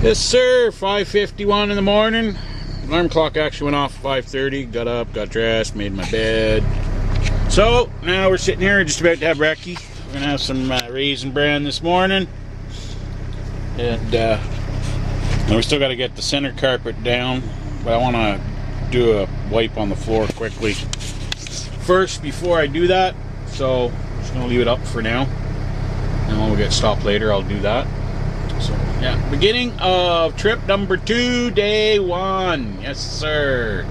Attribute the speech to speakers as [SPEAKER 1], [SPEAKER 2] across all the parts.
[SPEAKER 1] Yes, sir. 5:51 in the morning. Alarm clock actually went off at 5:30. Got up, got dressed, made my bed. So now we're sitting here just about to have brekkie. We're gonna have some raisin bran this morning, and we still got to get the center carpet down. But I want to do a wipe on the floor quickly first before I do that. So I'm just gonna leave it up for now, and when we get stopped later, I'll do that. So yeah, beginning of trip number 2, day 1. Yes, sir.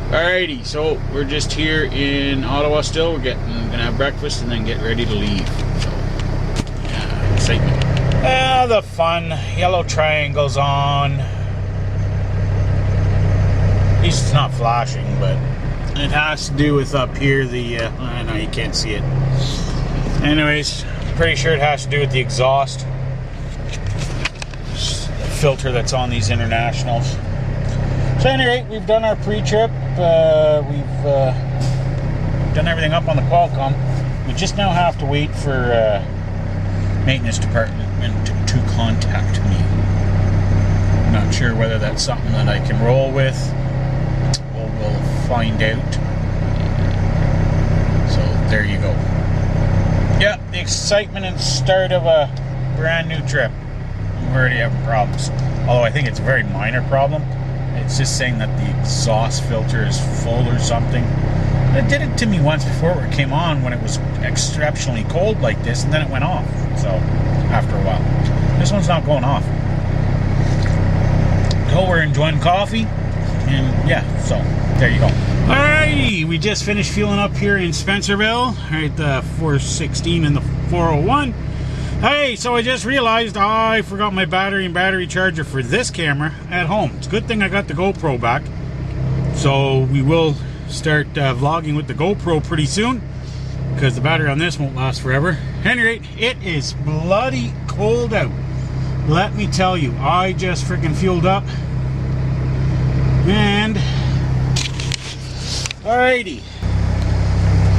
[SPEAKER 1] Alrighty, so we're just here in Ottawa still. We're gonna have breakfast and then get ready to leave. So yeah, excitement. The fun yellow triangle's on. At least it's not flashing, but it has to do with up here. I know you can't see it. Anyways, pretty sure it has to do with the exhaust filter that's on these Internationals. So anyway, we've done our pre-trip. We've done everything up on the Qualcomm. We just now have to wait for maintenance department to contact me. I'm not sure whether that's something that I can roll with. We'll find out. So there you go. Yeah, the excitement and start of a brand new trip. We're already having problems. Although I think it's a very minor problem. It's just saying that the exhaust filter is full or something. It did it to me once before where it came on when it was exceptionally cold like this, and then it went off. So, after a while. This one's not going off. So, we're enjoying coffee. And yeah, so, there you go. Alrighty, we just finished fueling up here in Spencerville. Right, the 416 and the 401. Hey, so I just realized I forgot my battery and battery charger for this camera at home. It's a good thing I got the GoPro back. So we will start vlogging with the GoPro pretty soon, because the battery on this won't last forever. At any rate, it is bloody cold out. Let me tell you, I just freaking fueled up. And alrighty.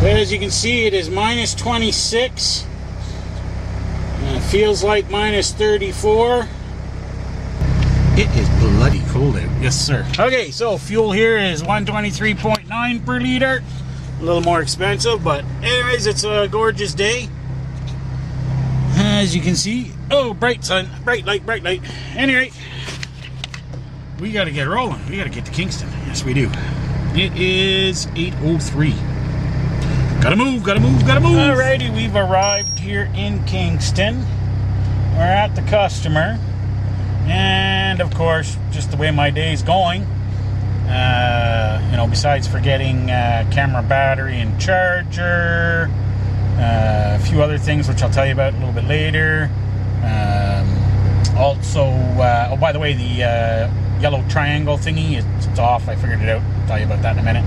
[SPEAKER 1] As you can see, it is minus 26. Feels like minus 34. It is bloody cold out. Yes, sir. Okay, so fuel here is 123.9 per liter. A little more expensive, but anyways, it's a gorgeous day. As you can see. Oh, bright sun. Bright light, bright light. Anyway, we got to get rolling. We got to get to Kingston. Yes, we do. It is 8:03. Gotta move, gotta move, gotta move. Alrighty, we've arrived here in Kingston. We're at the customer. And of course, just the way my day's going, you know, besides forgetting camera battery and charger, a few other things which I'll tell you about a little bit later. Also, oh, by the way, the yellow triangle thingy, it's off. I figured it out. I'll tell you about that in a minute.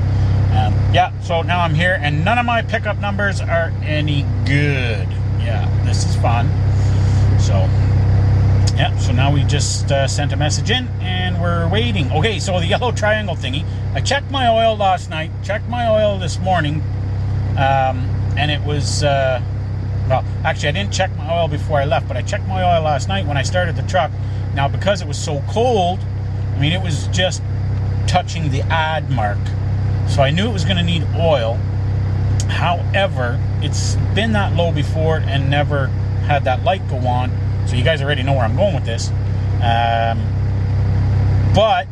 [SPEAKER 1] Yeah, so now I'm here, and none of my pickup numbers are any good. Yeah, this is fun. So, yeah, so now we just sent a message in, and we're waiting. Okay, so the yellow triangle thingy, I checked my oil last night, checked my oil this morning, and it was, well, actually, I didn't check my oil before I left, but I checked my oil last night when I started the truck. Now, because it was so cold, I mean, it was just touching the add mark. So I knew it was going to need oil. However, it's been that low before and never had that light go on. So you guys already know where I'm going with this. But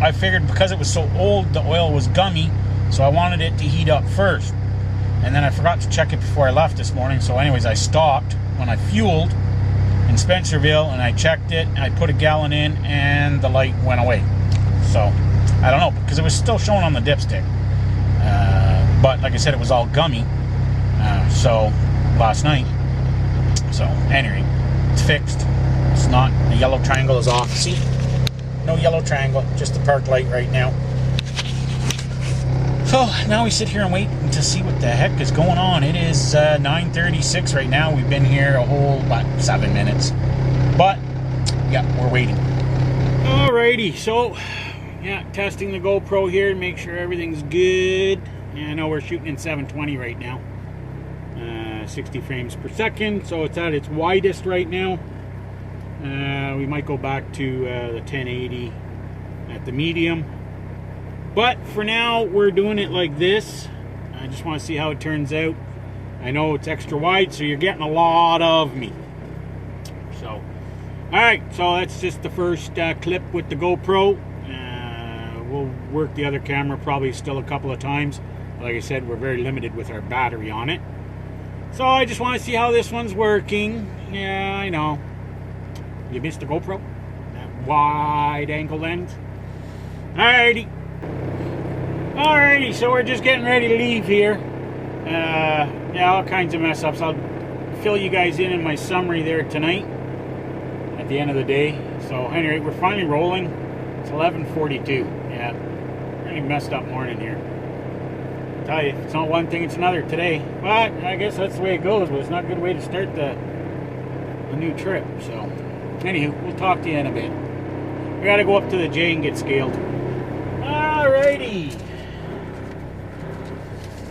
[SPEAKER 1] I figured because it was so old, the oil was gummy. So I wanted it to heat up first. And then I forgot to check it before I left this morning. So anyways, I stopped when I fueled in Spencerville and I checked it. And I put a gallon in and the light went away. So I don't know, because it was still showing on the dipstick. But like I said, it was all gummy. So last night. So anyway, it's fixed. It's not, the yellow triangle is off. See? No yellow triangle, just the park light right now. So now we sit here and wait to see what the heck is going on. It is 9:36 right now. We've been here a whole, 7 minutes. But, yeah, we're waiting. Alrighty, so yeah, testing the GoPro here to make sure everything's good. Yeah, I know we're shooting in 720 right now. 60 frames per second, so it's at its widest right now.
[SPEAKER 2] We might go back to the 1080 at the medium. But for now, we're doing it like this. I just want to see how it turns out. I know it's extra wide, so you're getting a lot of me. So, alright, so that's just the first clip with the GoPro. We'll work the other camera probably still a couple of times. Like I said, we're very limited with our battery on it. So I just want to see how this one's working. Yeah, I know. You missed the GoPro? That wide angle lens? Alrighty. Alrighty, so we're just getting ready to leave here. Yeah, all kinds of mess ups. I'll fill you guys in my summary there tonight at the end of the day. So anyway, we're finally rolling. It's 11:42. Yeah, really messed up morning here. I'll tell you, it's not one thing, it's another today. But I guess that's the way it goes. But it's not a good way to start the new trip. So anywho, we'll talk to you in a bit. We gotta go up to the J and get scaled. Alrighty.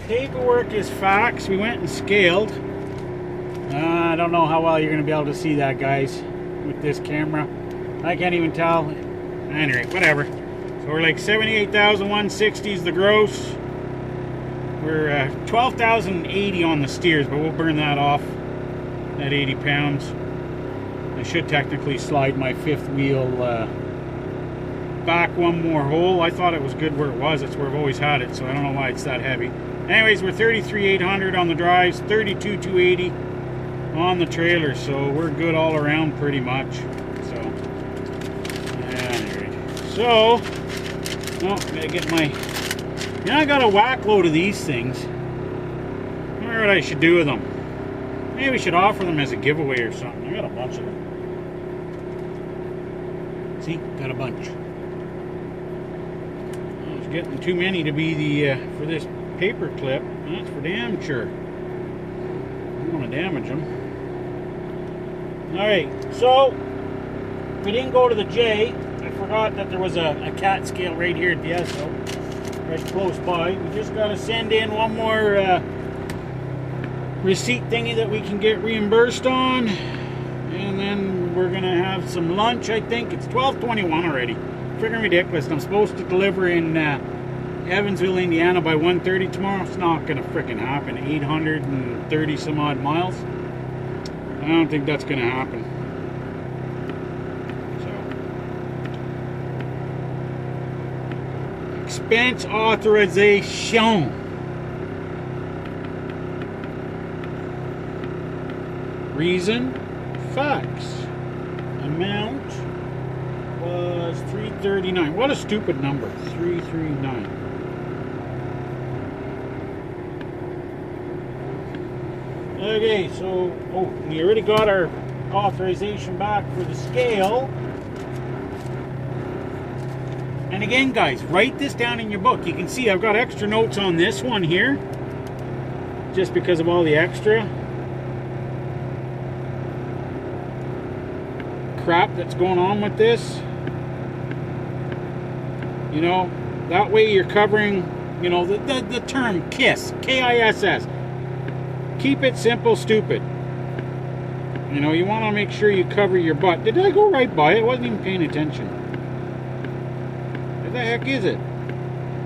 [SPEAKER 2] Paperwork is fax. We went and scaled. I don't know how well you're going to be able to see that, guys, with this camera. I can't even tell. Anyway, whatever. So we're like 78,160 is the gross. We're 12,080 on the steers, but we'll burn that off at 80 pounds. I should technically slide my fifth wheel back one more hole. I thought it was good where it was. It's where I've always had it, so I don't know why it's that heavy. Anyways, we're 33,800 on the drives, 32,280 on the trailer, so we're good all around pretty much. So, anyway. So, oh, gotta get my. Yeah, I got a whack load of these things. I wonder what I should do with them. Maybe we should offer them as a giveaway or something. I got a bunch of them. See, got a bunch. It's getting too many to be the for this paper clip. That's for damn sure. I don't want to damage them. Alright, so we didn't go to the J. I forgot that there was a cat scale right here at the Esso, right close by. We just got to send in one more receipt thingy that we can get reimbursed on, and then we're gonna have some lunch. I think it's 12:21 already. Freaking ridiculous. I'm supposed to deliver in Evansville, Indiana by 1:30 tomorrow. It's not gonna freaking happen. 830 some odd miles. I don't think that's gonna happen. So, expense authorization. Reason, fax. Amount was $339. What a stupid number. $339. Okay, so we already got our authorization back for the scale. And again, guys, write this down in your book. You can see I've got extra notes on this one here, just because of all the extra crap that's going on with this. You know, that way you're covering, you know, the term KISS, K-I-S-S. Keep it simple, stupid. You know, you want to make sure you cover your butt. Did I go right by it? I wasn't even paying attention. Where the heck is it?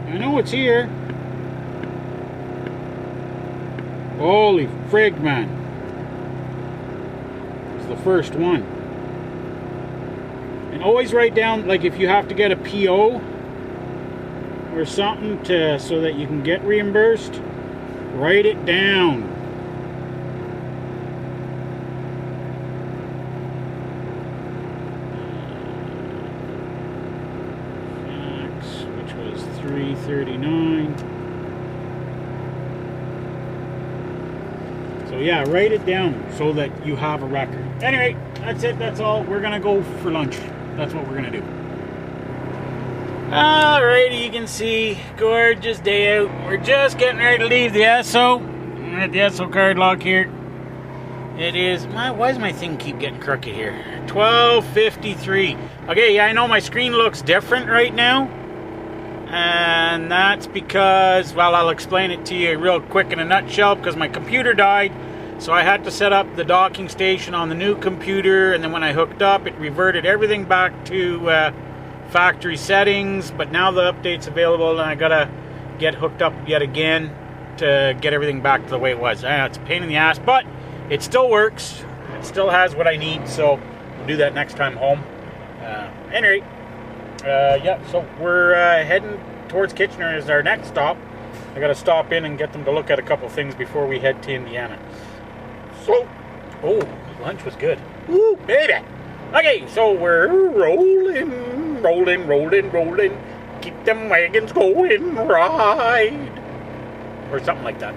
[SPEAKER 2] I know it's here. Holy frig, man. It's the first one. And always write down, like, if you have to get a PO or something so that you can get reimbursed, write it down. Fax, which was $339. So yeah, write it down so that you have a record. Anyway, that's it. That's all. We're gonna go for lunch. That's what we're gonna do. Alrighty, you can see, gorgeous day out. We're just getting ready to leave the Esso. I'm at the Esso card lock here. It is, why does my thing keep getting crooked here? 12:53. Okay, yeah, I know my screen looks different right now. And that's because, well, I'll explain it to you real quick in a nutshell, because my computer died. So I had to set up the docking station on the new computer, and then when I hooked up, it reverted everything back to factory settings. But now the update's available, and I gotta get hooked up yet again to get everything back to the way it was. It's a pain in the ass, but it still works. It still has what I need, so we'll do that next time home. Anyway, yeah, so we're heading towards Kitchener as our next stop. I gotta stop in and get them to look at a couple things before we head to Indiana. So, oh, lunch was good. Woo, baby! Okay, so we're rolling. Keep them wagons going, ride. Or something like that.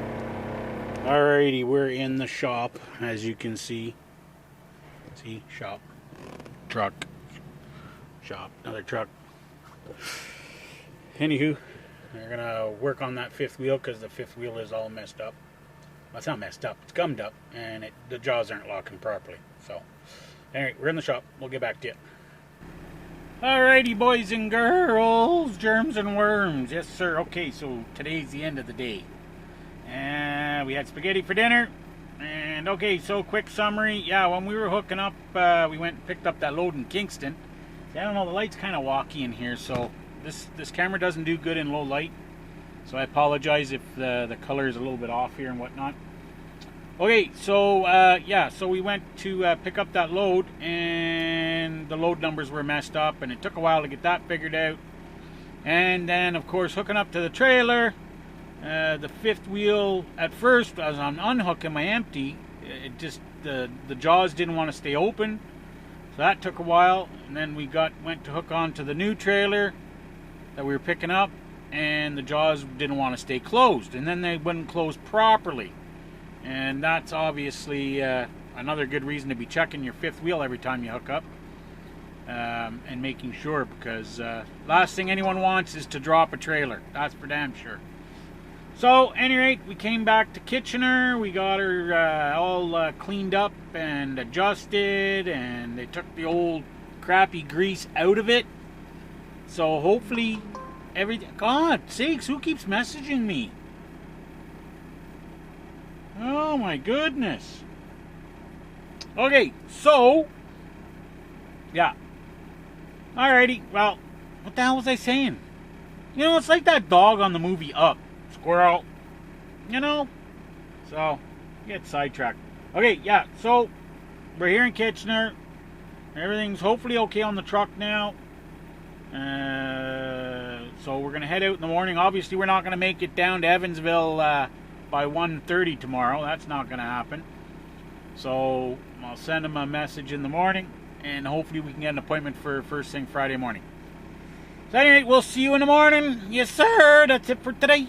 [SPEAKER 2] Alrighty, we're in the shop, as you can see. See, shop, truck, shop, another truck. Anywho, we're gonna work on that fifth wheel because the fifth wheel is all messed up. Well, it's not messed up, it's gummed up, and the jaws aren't locking properly. So, anyway, we're in the shop. We'll get back to you. Alrighty, boys and girls, germs and worms. Yes, sir. Okay, so today's the end of the day. And we had spaghetti for dinner. And okay, so quick summary. Yeah, when we were hooking up, we went and picked up that load in Kingston. See, I don't know, the light's kind of walky in here, so this camera doesn't do good in low light. So I apologize if the color is a little bit off here and whatnot. Okay, so yeah, so we went to pick up that load, and the load numbers were messed up, and it took a while to get that figured out. And then, of course, hooking up to the trailer, the fifth wheel, at first, as I'm unhooking my empty, it just, the jaws didn't want to stay open, so that took a while. And then we went to hook onto the new trailer that we were picking up, and the jaws didn't want to stay closed, and then they wouldn't close properly. And that's obviously another good reason to be checking your fifth wheel every time you hook up, and making sure, because last thing anyone wants is to drop a trailer. That's for damn sure. So, at any rate, we came back to Kitchener. We got her all cleaned up and adjusted, and they took the old crappy grease out of it. So hopefully everything... God sakes, who keeps messaging me? Oh my goodness. Okay, so... yeah. Alrighty, well, what the hell was I saying? You know, it's like that dog on the movie Up. Squirrel. You know? So, get sidetracked. Okay, yeah, so we're here in Kitchener. Everything's hopefully okay on the truck now. So we're going to head out in the morning. Obviously, we're not going to make it down to Evansville by 1:30 tomorrow. That's not going to happen. So I'll send him a message in the morning, and hopefully we can get an appointment for first thing Friday morning. So anyway, we'll see you in the morning. Yes, sir. That's it for today.